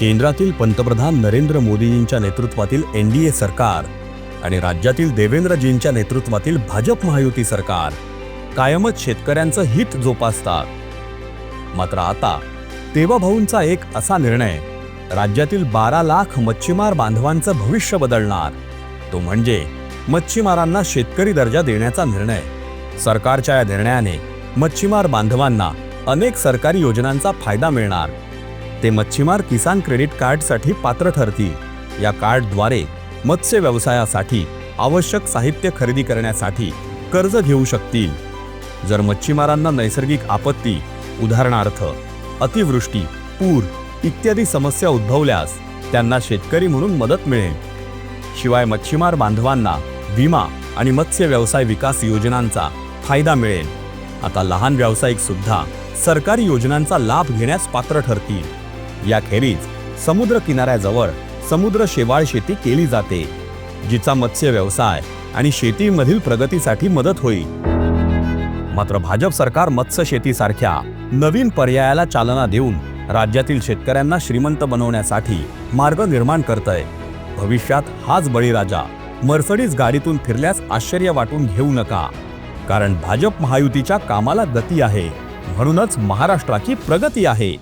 केंद्रातील पंतप्रधान नरेंद्र मोदींच्या नेतृत्वातील एनडीए सरकार आणि राज्यातील देवेंद्रजींच्या नेतृत्वातील भाजप महायुती सरकार कायमच शेतकऱ्यांचं हित जोपासतात। मात्र आता तेवाभाऊंचा एक असा निर्णय राज्यातील 12 लाख मच्छीमार बांधवांचं भविष्य बदलणार, तो म्हणजे मच्छीमारांना शेतकरी दर्जा देण्याचा निर्णय। सरकारच्या या निर्णयाने मच्छीमार बांधवांना अनेक सरकारी योजनांचा फायदा मिळणार। ते मच्छीमार किसान क्रेडिट कार्डसाठी पात्र ठरतील। या कार्डद्वारे मत्स्य व्यवसायासाठी आवश्यक साहित्य खरेदी करण्यासाठी कर्ज घेऊ शकतील। जर मच्छीमारांना नैसर्गिक आपत्ती उदाहरणार्थ अतिवृष्टी, पूर इत्यादी समस्या उद्भवल्यास त्यांना शेतकरी म्हणून मदत मिळेल। शिवाय मच्छीमार बांधवांना विमा आणि मत्स्य व्यवसाय विकास योजनांचा फायदा मिळेल। आता लहान व्यावसायिक सुद्धा सरकारी योजनांचा लाभ घेण्यास पात्र ठरतील। याखेरीज समुद्र किनाऱ्याजवळ समुद्र शेवाळ शेती केली जाते, जिचा मत्स्य व्यवसाय आणि शेतीमधील प्रगतीसाठी मदत होईल। मात्र भाजप सरकार मत्स्य शेतीसारख्या नवीन पर्यायाला चालना देऊन राज्यातील शेतकऱ्यांना श्रीमंत बनवण्यासाठी मार्ग निर्माण करतंय। भविष्यात हाच बळीराजा मर्सडीज गाडीतून फिरल्यास आश्चर्य वाटून घेऊ नका, कारण भाजप महायुतीच्या कामाला गती आहे, म्हणूनच महाराष्ट्राची प्रगती आहे।